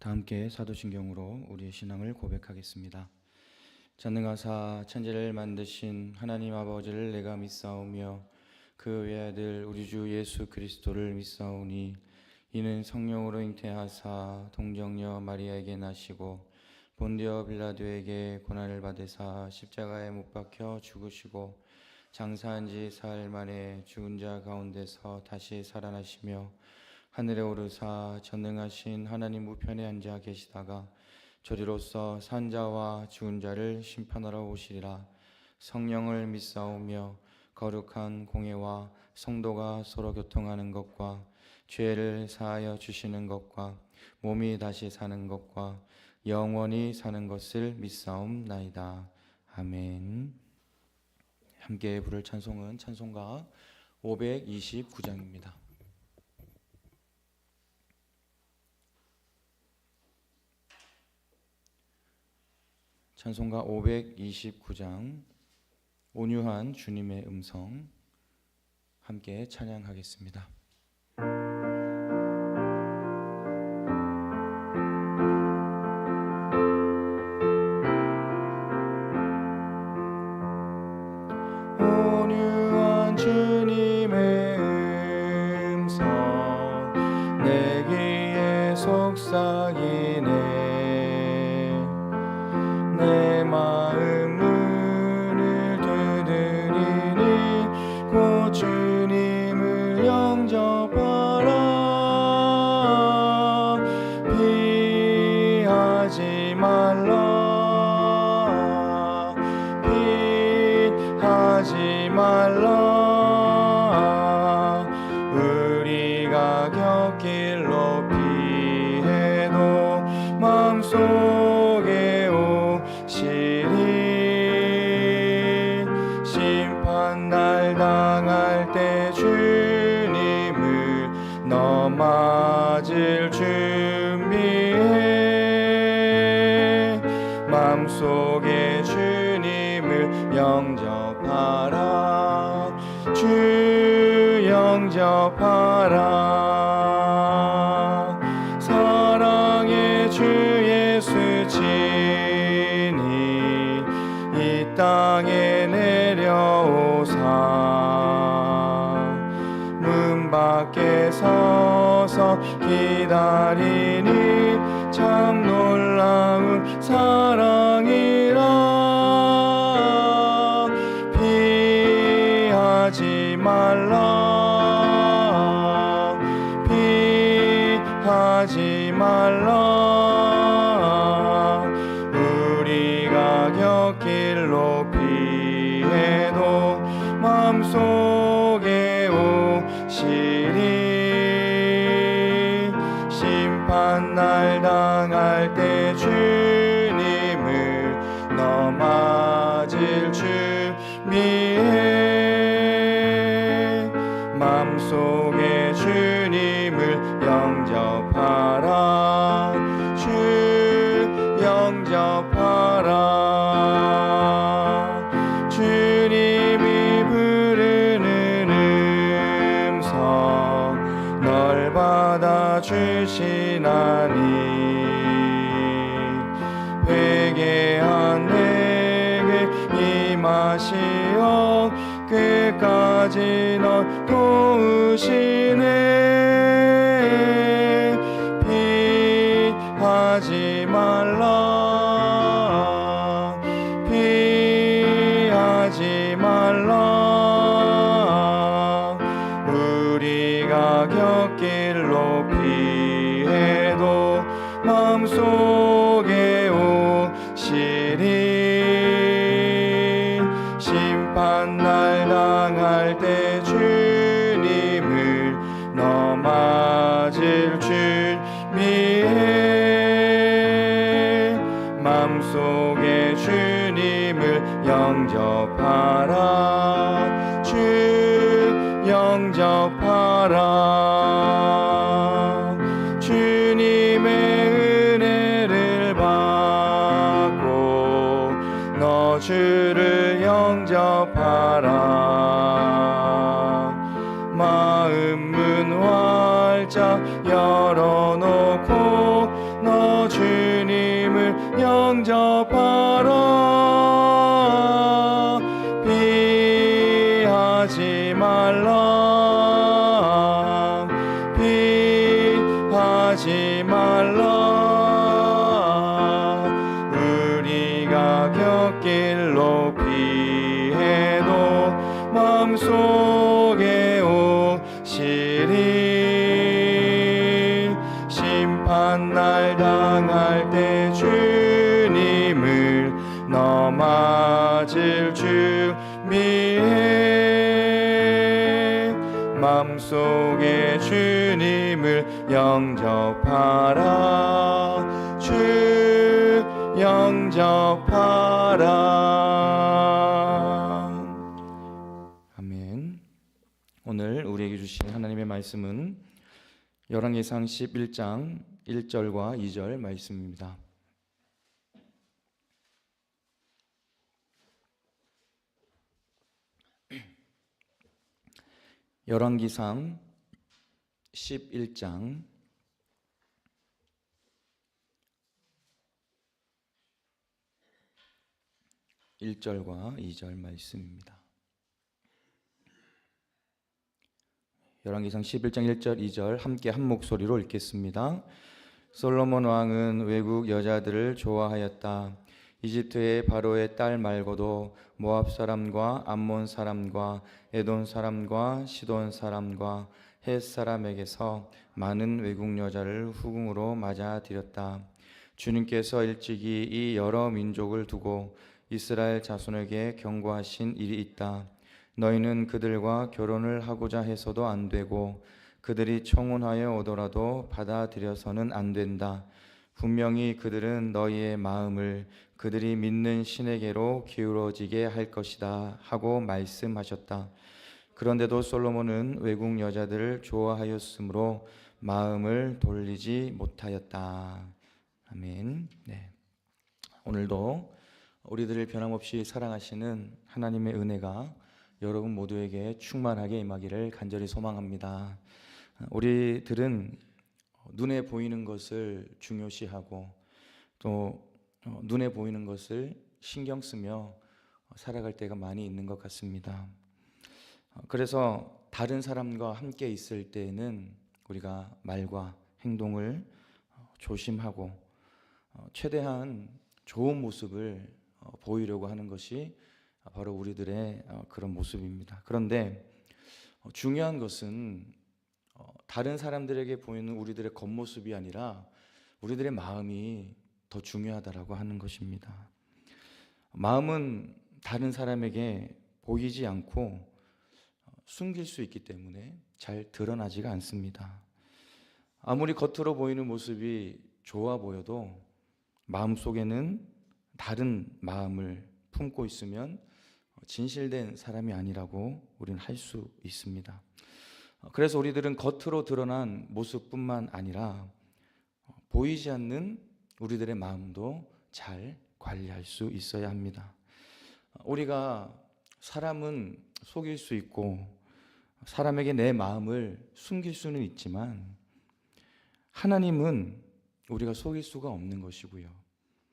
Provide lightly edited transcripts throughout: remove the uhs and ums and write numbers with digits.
다 함께 사도신경으로 우리의 신앙을 고백하겠습니다. 전능하사 천지를 만드신 하나님 아버지를 내가 믿사오며 그 외아들 우리 주 예수 그리스도를 믿사오니 이는 성령으로 잉태하사 동정녀 마리아에게 나시고 본디오 빌라도에게 고난을 받으사 십자가에 못 박혀 죽으시고 장사한 지 사흘 만에 죽은 자 가운데서 다시 살아나시며 하늘에 오르사 전능하신 하나님 우편에 앉아 계시다가 저리로서 산자와 죽은 자를 심판하러 오시리라. 성령을 믿사오며 거룩한 공회와 성도가 서로 교통하는 것과 죄를 사하여 주시는 것과 몸이 다시 사는 것과 영원히 사는 것을 믿사옵나이다. 아멘. 함께 부를 찬송은 찬송가 529장입니다. 찬송가 529장 온유한 주님의 음성 함께 찬양하겠습니다. 온유한 주님의 음성 내 귀에 속삭이네. 내 마음 문을 두드리니 곧 주님을 영접하라. 피하지 말라. 피하지 말라. 우리가 곁길로 피해도 마음속에 심판날 당할 때 주님을 넘어질 준비해. 마음속에 주님을 영접하라. 주 영접하라. 사랑의 주 예수 친히 이 땅에 내려오사 문 밖에 서서 기다리니 참 놀라운 사랑이라. 피하지 말라. 피하지 말라. 우리가 곁길로 피해도 마음속에 오시리. 심판날 당할 때 주님을 넘어질 준비해. 마음속에 주님을 영접하라. 주 영접하라. 주님이 부르는 음성 널 받아주시나니. 회개한 내게 임하시어 끝까지 널 도우시네. 피하지 말라. 피하지 말라. 우리가 곁길로 피해도 마음속에 오시리. 심판날 당할 때 주님을 넘어질 준비해. 마음속에 주님을 영접하라. 주 영접하라. 주님의 은혜를 받고 너 주를 영접하라. 마음 문 활짝 열어놓고 너 영접하라. 피하지 말라. 피하지 말라. 우리가 곁길로 피해도 마음속에 오시리. 심판날 당할 때 주님을 너 맞을 준비해. 마음속에 주님을 영접하라. 주 영접하라. 아멘. 오늘 우리에게 주신 하나님의 말씀은 열왕기상 11장 1절과 2절 말씀입니다. 열왕기상 11장 1절과 2절 말씀입니다. 열왕기상 11장 1절 2절 함께 한 목소리로 읽겠습니다. 솔로몬 왕은 외국 여자들을 좋아하였다. 이집트의 바로의 딸 말고도 모압 사람과 암몬 사람과 에돔 사람과 시돈 사람과 헷 사람에게서 많은 외국 여자를 후궁으로 맞아들였다. 주님께서 일찍이 이 여러 민족을 두고 이스라엘 자손에게 경고하신 일이 있다. 너희는 그들과 결혼을 하고자 해서도 안 되고 그들이 청혼하여 오더라도 받아들여서는 안 된다. 분명히 그들은 너희의 마음을 그들이 믿는 신에게로 기울어지게 할 것이다 하고 말씀하셨다. 그런데도 솔로몬은 외국 여자들을 좋아하였으므로 마음을 돌리지 못하였다. 아멘. 네. 오늘도 우리들을 변함없이 사랑하시는 하나님의 은혜가 여러분 모두에게 충만하게 임하기를 간절히 소망합니다. 우리들은 눈에 보이는 것을 중요시하고 또 눈에 보이는 것을 신경 쓰며 살아갈 때가 많이 있는 것 같습니다. 그래서 다른 사람과 함께 있을 때에는 우리가 말과 행동을 조심하고 최대한 좋은 모습을 보이려고 하는 것이 바로 우리들의 그런 모습입니다. 그런데 중요한 것은 다른 사람들에게 보이는 우리들의 겉모습이 아니라 우리들의 마음이 더 중요하다라고 하는 것입니다. 마음은 다른 사람에게 보이지 않고 숨길 수 있기 때문에 잘 드러나지가 않습니다. 아무리 겉으로 보이는 모습이 좋아 보여도 마음속에는 다른 마음을 품고 있으면 진실된 사람이 아니라고 우리는 할 수 있습니다. 그래서 우리들은 겉으로 드러난 모습뿐만 아니라 보이지 않는 우리들의 마음도 잘 관리할 수 있어야 합니다. 우리가 사람은 속일 수 있고 사람에게 내 마음을 숨길 수는 있지만 하나님은 우리가 속일 수가 없는 것이고요.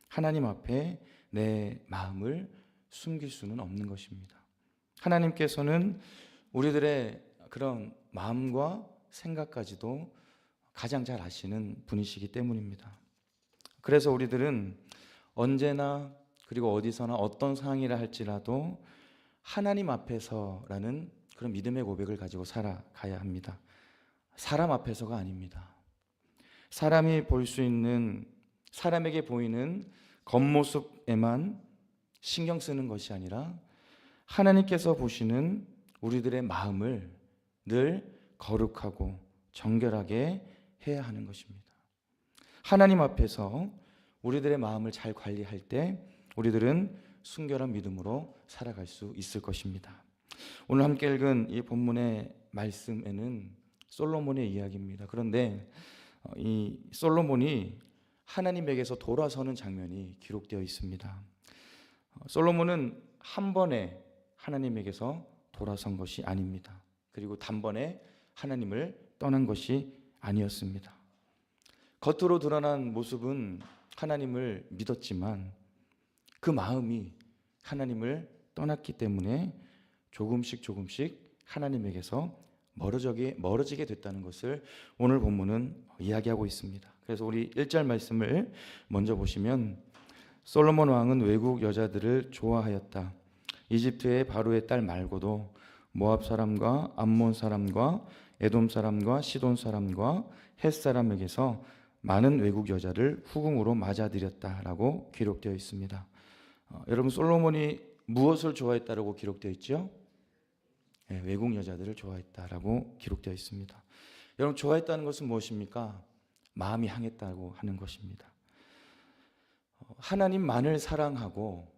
하나님 앞에 내 마음을 숨길 수는 없는 것입니다. 하나님께서는 우리들의 그런 마음과 생각까지도 가장 잘 아시는 분이시기 때문입니다. 그래서 우리들은 언제나 그리고 어디서나 어떤 상황이라 할지라도 하나님 앞에서라는 그런 믿음의 고백을 가지고 살아가야 합니다. 사람 앞에서가 아닙니다. 사람이 볼 수 있는, 사람에게 보이는 겉모습에만 신경 쓰는 것이 아니라 하나님께서 보시는 우리들의 마음을 늘 거룩하고 정결하게 해야 하는 것입니다. 하나님 앞에서 우리들의 마음을 잘 관리할 때 우리들은 순결한 믿음으로 살아갈 수 있을 것입니다. 오늘 함께 읽은 이 본문의 말씀에는 솔로몬의 이야기입니다. 그런데 이 솔로몬이 하나님에게서 돌아서는 장면이 기록되어 있습니다. 솔로몬은 한 번에 하나님에게서 돌아선 것이 아닙니다. 그리고 단번에 하나님을 떠난 것이 아니었습니다. 겉으로 드러난 모습은 하나님을 믿었지만 그 마음이 하나님을 떠났기 때문에 조금씩 하나님에게서 멀어지게 됐다는 것을 오늘 본문은 이야기하고 있습니다. 그래서 우리 1절 말씀을 먼저 보시면, 솔로몬 왕은 외국 여자들을 좋아하였다. 이집트의 바로의 딸 말고도 모압 사람과 암몬 사람과 에돔 사람과 시돈 사람과 헷 사람에게서 많은 외국 여자를 후궁으로 맞아들였다라고 기록되어 있습니다. 여러분, 솔로몬이 무엇을 좋아했다라고 기록되어 있죠? 네, 외국 여자들을 좋아했다라고 기록되어 있습니다. 여러분, 좋아했다는 것은 무엇입니까? 마음이 향했다고 하는 것입니다. 하나님만을 사랑하고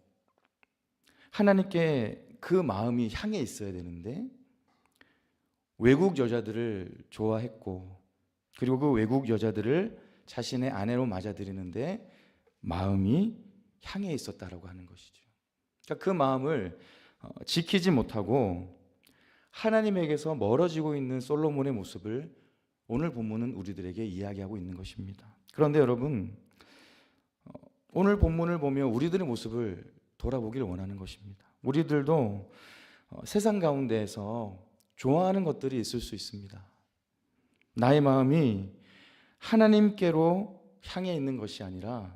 하나님께 그 마음이 향해 있어야 되는데 외국 여자들을 좋아했고, 그리고 그 외국 여자들을 자신의 아내로 맞아들이는데 마음이 향해 있었다라고 하는 것이죠. 그러니까 그 마음을 지키지 못하고 하나님에게서 멀어지고 있는 솔로몬의 모습을 오늘 본문은 우리들에게 이야기하고 있는 것입니다. 그런데 여러분, 오늘 본문을 보며 우리들의 모습을 돌아보기를 원하는 것입니다. 우리들도 세상 가운데에서 좋아하는 것들이 있을 수 있습니다. 나의 마음이 하나님께로 향해 있는 것이 아니라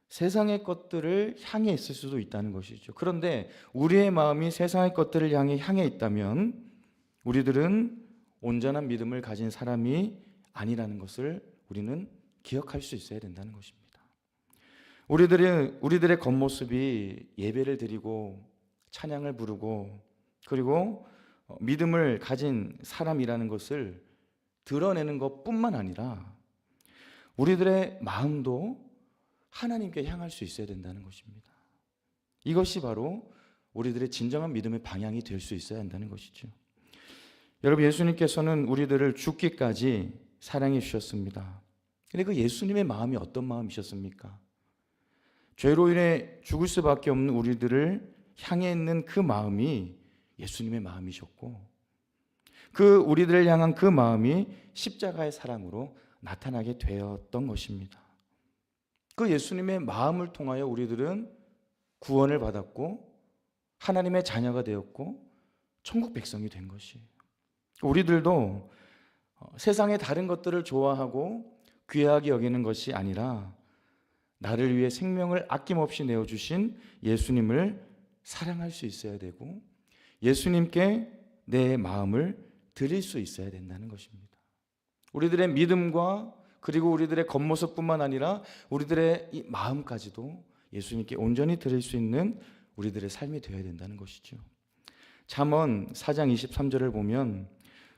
세상의 것들을 향해 있을 수도 있다는 것이죠. 그런데 우리의 마음이 세상의 것들을 향해 있다면 우리들은 온전한 믿음을 가진 사람이 아니라는 것을 우리는 기억할 수 있어야 된다는 것입니다. 우리들의 겉모습이 예배를 드리고 찬양을 부르고 그리고 믿음을 가진 사람이라는 것을 드러내는 것뿐만 아니라 우리들의 마음도 하나님께 향할 수 있어야 된다는 것입니다. 이것이 바로 우리들의 진정한 믿음의 방향이 될 수 있어야 한다는 것이죠. 여러분, 예수님께서는 우리들을 죽기까지 사랑해 주셨습니다. 근데 그 예수님의 마음이 어떤 마음이셨습니까? 죄로 인해 죽을 수밖에 없는 우리들을 향해 있는 그 마음이 예수님의 마음이셨고, 그 우리들을 향한 그 마음이 십자가의 사랑으로 나타나게 되었던 것입니다. 그 예수님의 마음을 통하여 우리들은 구원을 받았고 하나님의 자녀가 되었고 천국 백성이 된 것이에요. 우리들도 세상의 다른 것들을 좋아하고 귀하게 여기는 것이 아니라 나를 위해 생명을 아낌없이 내어주신 예수님을 사랑할 수 있어야 되고 예수님께 내 마음을 드릴 수 있어야 된다는 것입니다. 우리들의 믿음과 그리고 우리들의 겉모습뿐만 아니라 우리들의 이 마음까지도 예수님께 온전히 드릴 수 있는 우리들의 삶이 되어야 된다는 것이죠. 잠언 4장 23절을 보면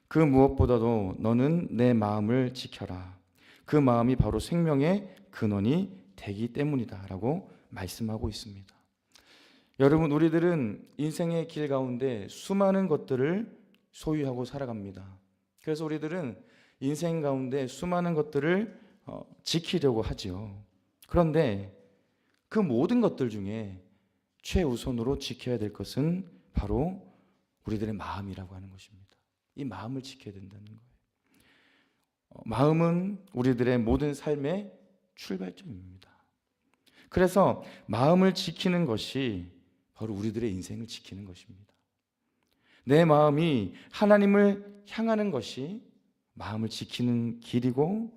그 무엇보다도 너는 내 마음을 지켜라. 그 마음이 바로 생명의 근원이 되기 때문이다 라고 말씀하고 있습니다. 여러분, 우리들은 인생의 길 가운데 수많은 것들을 소유하고 살아갑니다. 그래서 우리들은 인생 가운데 수많은 것들을 지키려고 하죠. 그런데 그 모든 것들 중에 최우선으로 지켜야 될 것은 바로 우리들의 마음이라고 하는 것입니다. 이 마음을 지켜야 된다는 거예요. 마음은 우리들의 모든 삶의 출발점입니다. 그래서 마음을 지키는 것이 바로 우리들의 인생을 지키는 것입니다. 내 마음이 하나님을 향하는 것이 마음을 지키는 길이고,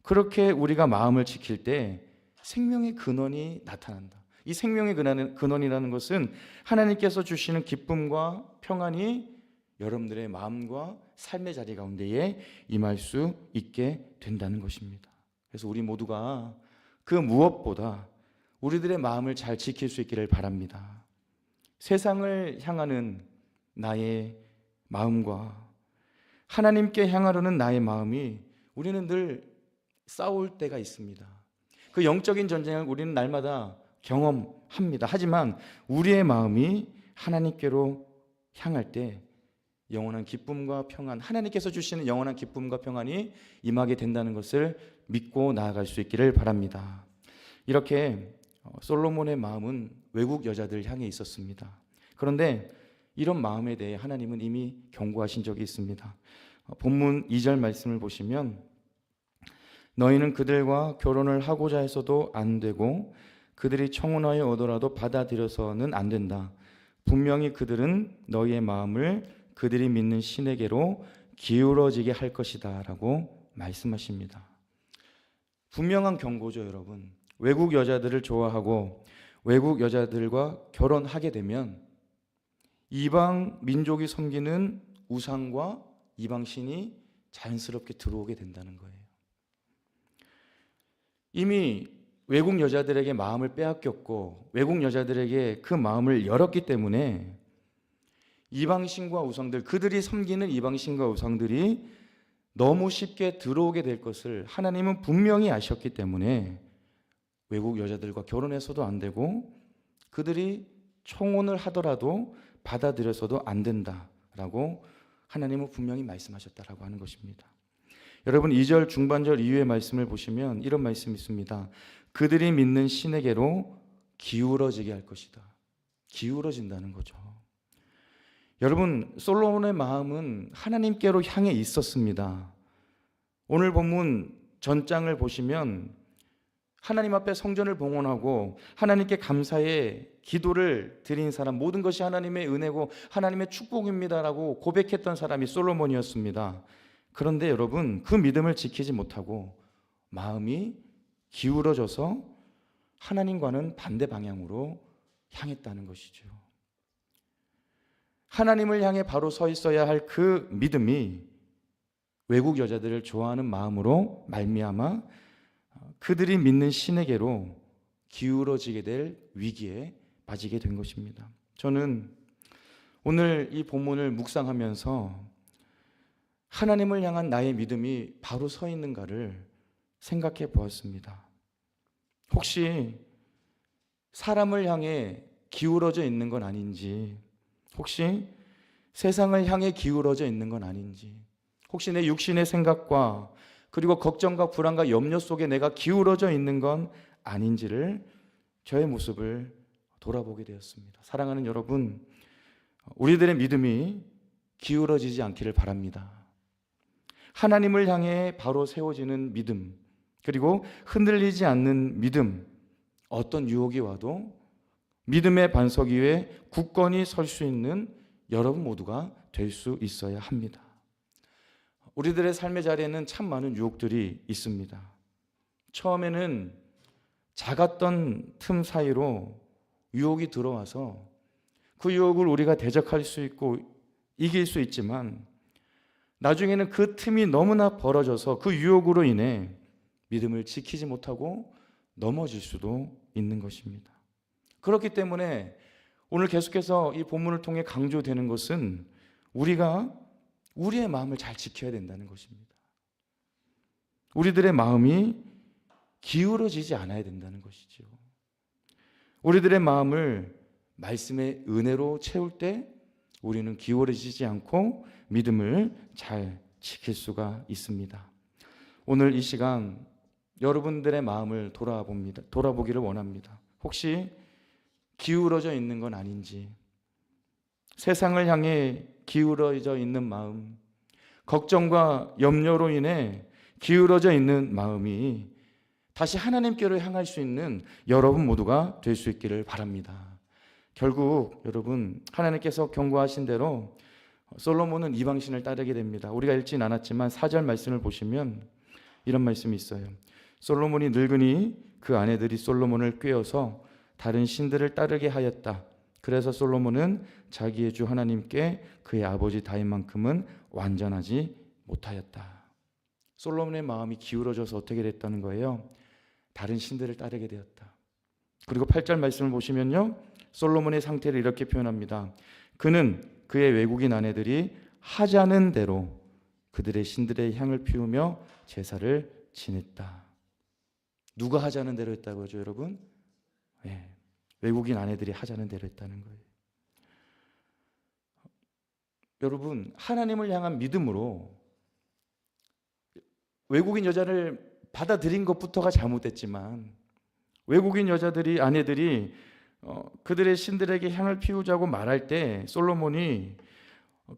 그렇게 우리가 마음을 지킬 때 생명의 근원이 나타난다. 이 생명의 근원이라는 것은 하나님께서 주시는 기쁨과 평안이 여러분들의 마음과 삶의 자리 가운데에 임할 수 있게 된다는 것입니다. 그래서 우리 모두가 그 무엇보다 우리들의 마음을 잘 지킬 수 있기를 바랍니다. 세상을 향하는 나의 마음과 하나님께 향하려는 나의 마음이 우리는 늘 싸울 때가 있습니다. 그 영적인 전쟁을 우리는 날마다 경험합니다. 하지만 우리의 마음이 하나님께로 향할 때 영원한 기쁨과 평안, 하나님께서 주시는 영원한 기쁨과 평안이 임하게 된다는 것을 믿고 나아갈 수 있기를 바랍니다. 이렇게 솔로몬의 마음은 외국 여자들 향해 있었습니다. 그런데 이런 마음에 대해 하나님은 이미 경고하신 적이 있습니다. 본문 2절 말씀을 보시면 너희는 그들과 결혼을 하고자 해서도 안 되고 그들이 청혼하여 오더라도 받아들여서는 안 된다. 분명히 그들은 너희의 마음을 그들이 믿는 신에게로 기울어지게 할 것이다 라고 말씀하십니다. 분명한 경고죠, 여러분. 외국 여자들을 좋아하고 외국 여자들과 결혼하게 되면 이방 민족이 섬기는 우상과 이방신이 자연스럽게 들어오게 된다는 거예요. 이미 외국 여자들에게 마음을 빼앗겼고 외국 여자들에게 그 마음을 열었기 때문에 이방신과 우상들, 그들이 섬기는 이방신과 우상들이 너무 쉽게 들어오게 될 것을 하나님은 분명히 아셨기 때문에 외국 여자들과 결혼해서도 안 되고 그들이 청혼을 하더라도 받아들여서도 안 된다라고 하나님은 분명히 말씀하셨다라고 하는 것입니다. 여러분 2절 중반절 이후의 말씀을 보시면 이런 말씀이 있습니다. 그들이 믿는 신에게로 기울어지게 할 것이다. 기울어진다는 거죠. 여러분 솔로몬의 마음은 하나님께로 향해 있었습니다. 오늘 본문 전장을 보시면 하나님 앞에 성전을 봉헌하고 하나님께 감사의 기도를 드린 사람, 모든 것이 하나님의 은혜고 하나님의 축복입니다라고 고백했던 사람이 솔로몬이었습니다. 그런데 여러분 그 믿음을 지키지 못하고 마음이 기울어져서 하나님과는 반대 방향으로 향했다는 것이죠. 하나님을 향해 바로 서 있어야 할 그 믿음이 외국 여자들을 좋아하는 마음으로 말미암아 그들이 믿는 신에게로 기울어지게 될 위기에 빠지게 된 것입니다. 저는 오늘 이 본문을 묵상하면서 하나님을 향한 나의 믿음이 바로 서 있는가를 생각해 보았습니다. 혹시 사람을 향해 기울어져 있는 건 아닌지, 혹시 세상을 향해 기울어져 있는 건 아닌지, 혹시 내 육신의 생각과 그리고 걱정과 불안과 염려 속에 내가 기울어져 있는 건 아닌지를 저의 모습을 돌아보게 되었습니다. 사랑하는 여러분, 우리들의 믿음이 기울어지지 않기를 바랍니다. 하나님을 향해 바로 세워지는 믿음, 그리고 흔들리지 않는 믿음, 어떤 유혹이 와도 믿음의 반석 위에 굳건히 설 수 있는 여러분 모두가 될 수 있어야 합니다. 우리들의 삶의 자리에는 참 많은 유혹들이 있습니다. 처음에는 작았던 틈 사이로 유혹이 들어와서 그 유혹을 우리가 대적할 수 있고 이길 수 있지만 나중에는 그 틈이 너무나 벌어져서 그 유혹으로 인해 믿음을 지키지 못하고 넘어질 수도 있는 것입니다. 그렇기 때문에 오늘 계속해서 이 본문을 통해 강조되는 것은 우리가 우리의 마음을 잘 지켜야 된다는 것입니다. 우리들의 마음이 기울어지지 않아야 된다는 것이죠. 우리들의 마음을 말씀의 은혜로 채울 때 우리는 기울어지지 않고 믿음을 잘 지킬 수가 있습니다. 오늘 이 시간 여러분들의 마음을 돌아보기를 원합니다. 혹시 기울어져 있는 건 아닌지, 세상을 향해 기울어져 있는 마음, 걱정과 염려로 인해 기울어져 있는 마음이 다시 하나님께로 향할 수 있는 여러분 모두가 될 수 있기를 바랍니다. 결국 여러분 하나님께서 경고하신 대로 솔로몬은 이방신을 따르게 됩니다. 우리가 읽진 않았지만 4절 말씀을 보시면 이런 말씀이 있어요. 솔로몬이 늙으니 그 아내들이 솔로몬을 꾀어서 다른 신들을 따르게 하였다. 그래서 솔로몬은 자기의 주 하나님께 그의 아버지 다윗만큼은 완전하지 못하였다. 솔로몬의 마음이 기울어져서 어떻게 됐다는 거예요? 다른 신들을 따르게 되었다. 그리고 8절 말씀을 보시면요, 솔로몬의 상태를 이렇게 표현합니다. 그는 그의 외국인 아내들이 하자는 대로 그들의 신들의 향을 피우며 제사를 지냈다. 누가 하자는 대로 했다고 하죠, 여러분? 네, 외국인 아내들이 하자는 대로 했다는 거예요. 여러분, 하나님을 향한 믿음으로 외국인 여자를 받아들인 것부터가 잘못됐지만 외국인 여자들이 아내들이 그들의 신들에게 향을 피우자고 말할 때 솔로몬이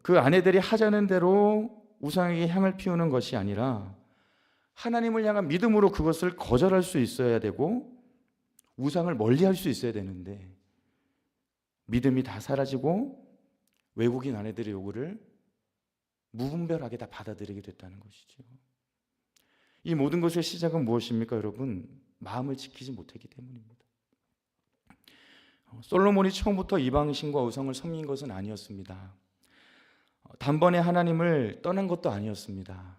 그 아내들이 하자는 대로 우상에게 향을 피우는 것이 아니라 하나님을 향한 믿음으로 그것을 거절할 수 있어야 되고 우상을 멀리할 수 있어야 되는데 믿음이 다 사라지고 외국인 아내들의 요구를 무분별하게 다 받아들이게 됐다는 것이죠. 이 모든 것의 시작은 무엇입니까, 여러분? 마음을 지키지 못했기 때문입니다. 솔로몬이 처음부터 이방신과 우상을 섬긴 것은 아니었습니다. 단번에 하나님을 떠난 것도 아니었습니다.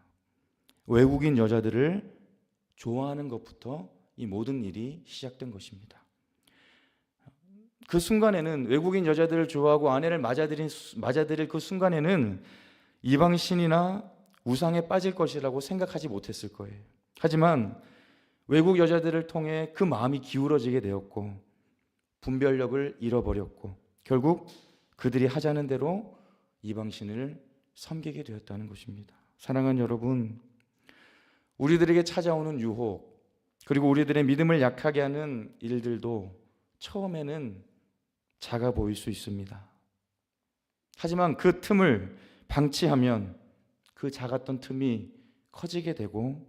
외국인 여자들을 좋아하는 것부터 이 모든 일이 시작된 것입니다. 그 순간에는 외국인 여자들을 좋아하고 아내를 맞아들일 그 순간에는 이방신이나 우상에 빠질 것이라고 생각하지 못했을 거예요. 하지만 외국 여자들을 통해 그 마음이 기울어지게 되었고 분별력을 잃어버렸고 결국 그들이 하자는 대로 이방신을 섬기게 되었다는 것입니다. 사랑하는 여러분, 우리들에게 찾아오는 유혹 그리고 우리들의 믿음을 약하게 하는 일들도 처음에는 작아 보일 수 있습니다. 하지만 그 틈을 방치하면 그 작았던 틈이 커지게 되고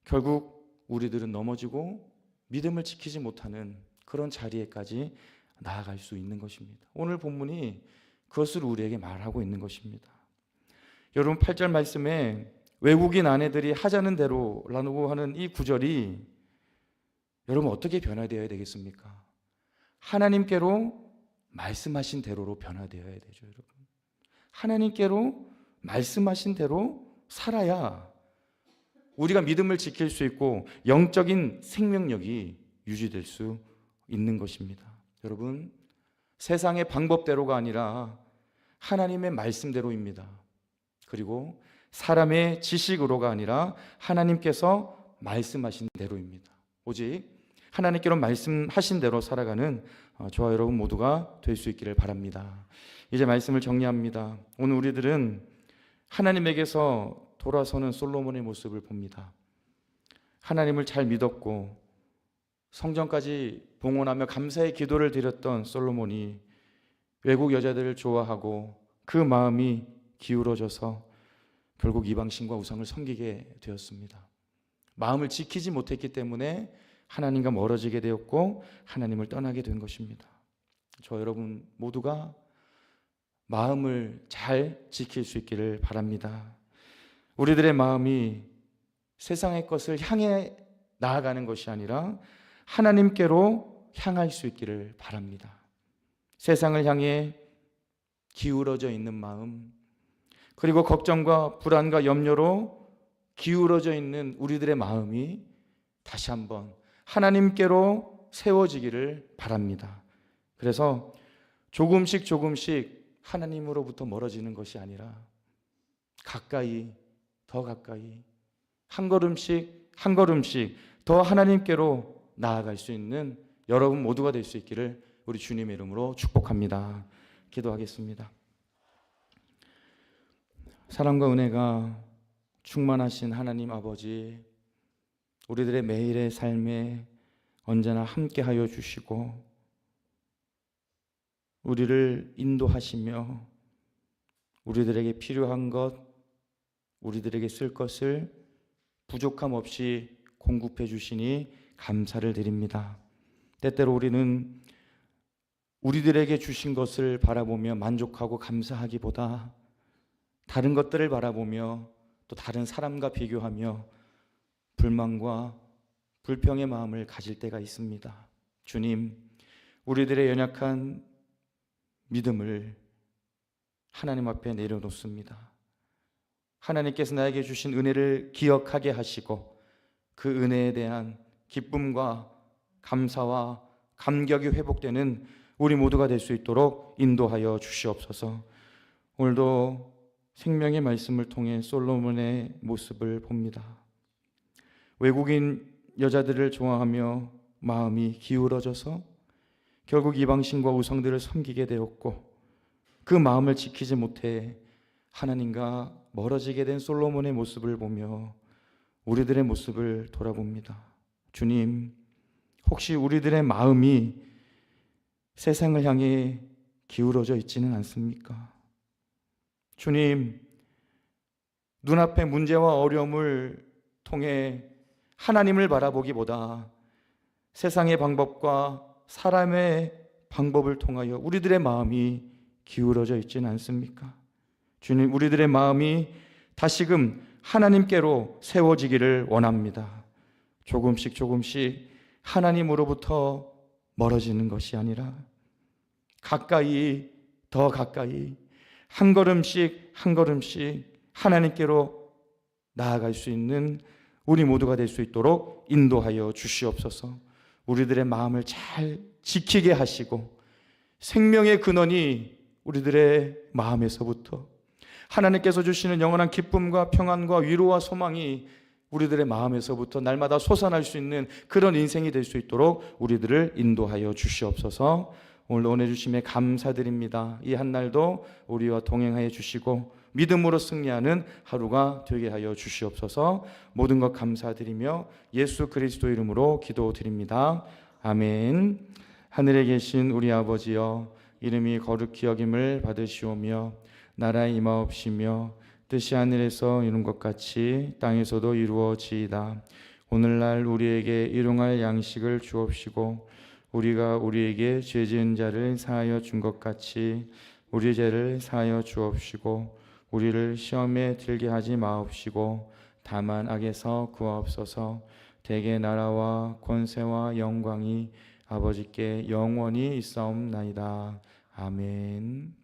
결국 우리들은 넘어지고 믿음을 지키지 못하는 그런 자리에까지 나아갈 수 있는 것입니다. 오늘 본문이 그것을 우리에게 말하고 있는 것입니다. 여러분 8절 말씀에 외국인 아내들이 하자는 대로라고 하는 이 구절이 여러분 어떻게 변화되어야 되겠습니까? 하나님께로 말씀하신 대로로 변화되어야 되죠, 여러분. 하나님께로 말씀하신 대로 살아야 우리가 믿음을 지킬 수 있고 영적인 생명력이 유지될 수 있는 것입니다. 여러분, 세상의 방법대로가 아니라 하나님의 말씀대로입니다. 그리고 사람의 지식으로가 아니라 하나님께서 말씀하신 대로입니다. 오직 하나님께로 말씀하신 대로 살아가는 저와 여러분 모두가 될 수 있기를 바랍니다. 이제 말씀을 정리합니다. 오늘 우리들은 하나님에게서 돌아서는 솔로몬의 모습을 봅니다. 하나님을 잘 믿었고 성전까지 봉헌하며 감사의 기도를 드렸던 솔로몬이 외국 여자들을 좋아하고 그 마음이 기울어져서 결국 이방신과 우상을 섬기게 되었습니다. 마음을 지키지 못했기 때문에 하나님과 멀어지게 되었고 하나님을 떠나게 된 것입니다. 저 여러분 모두가 마음을 잘 지킬 수 있기를 바랍니다. 우리들의 마음이 세상의 것을 향해 나아가는 것이 아니라 하나님께로 향할 수 있기를 바랍니다. 세상을 향해 기울어져 있는 마음, 그리고 걱정과 불안과 염려로 기울어져 있는 우리들의 마음이 다시 한번 하나님께로 세워지기를 바랍니다. 그래서 조금씩 하나님으로부터 멀어지는 것이 아니라 가까이, 더 가까이, 한 걸음씩 더 하나님께로 나아갈 수 있는 여러분 모두가 될 수 있기를 우리 주님의 이름으로 축복합니다. 기도하겠습니다. 사랑과 은혜가 충만하신 하나님 아버지, 우리들의 매일의 삶에 언제나 함께하여 주시고 우리를 인도하시며 우리들에게 필요한 것, 우리들에게 쓸 것을 부족함 없이 공급해 주시니 감사를 드립니다. 때때로 우리는 우리들에게 주신 것을 바라보며 만족하고 감사하기보다 다른 것들을 바라보며 또 다른 사람과 비교하며 불만과 불평의 마음을 가질 때가 있습니다. 주님, 우리들의 연약한 믿음을 하나님 앞에 내려놓습니다. 하나님께서 나에게 주신 은혜를 기억하게 하시고 그 은혜에 대한 기쁨과 감사와 감격이 회복되는 우리 모두가 될 수 있도록 인도하여 주시옵소서. 오늘도 생명의 말씀을 통해 솔로몬의 모습을 봅니다. 외국인 여자들을 좋아하며 마음이 기울어져서 결국 이방신과 우상들을 섬기게 되었고 그 마음을 지키지 못해 하나님과 멀어지게 된 솔로몬의 모습을 보며 우리들의 모습을 돌아봅니다. 주님, 혹시 우리들의 마음이 세상을 향해 기울어져 있지는 않습니까? 주님, 눈앞의 문제와 어려움을 통해 하나님을 바라보기보다 세상의 방법과 사람의 방법을 통하여 우리들의 마음이 기울어져 있지는 않습니까? 주님, 우리들의 마음이 다시금 하나님께로 세워지기를 원합니다. 조금씩 조금씩 하나님으로부터 멀어지는 것이 아니라 가까이, 더 가까이 한 걸음씩 한 걸음씩 하나님께로 나아갈 수 있는 우리 모두가 될 수 있도록 인도하여 주시옵소서. 우리들의 마음을 잘 지키게 하시고 생명의 근원이 우리들의 마음에서부터 하나님께서 주시는 영원한 기쁨과 평안과 위로와 소망이 우리들의 마음에서부터 날마다 솟아날 수 있는 그런 인생이 될 수 있도록 우리들을 인도하여 주시옵소서. 오늘 은혜 주심에 감사드립니다. 이 한 날도 우리와 동행하여 주시고 믿음으로 승리하는 하루가 되게 하여 주시옵소서. 모든 것 감사드리며 예수 그리스도 이름으로 기도드립니다. 아멘. 하늘에 계신 우리 아버지여, 이름이 거룩히 여김을 받으시오며 나라에 임하옵시며 뜻이 하늘에서 이룬 것 같이 땅에서도 이루어지이다. 오늘날 우리에게 일용할 양식을 주옵시고 우리가 우리에게 죄 지은 자를 사하여 준 것 같이 우리 죄를 사하여 주옵시고 우리를 시험에 들게 하지 마옵시고 다만 악에서 구하옵소서. 대개 나라와 권세와 영광이 아버지께 영원히 있사옵나이다. 아멘.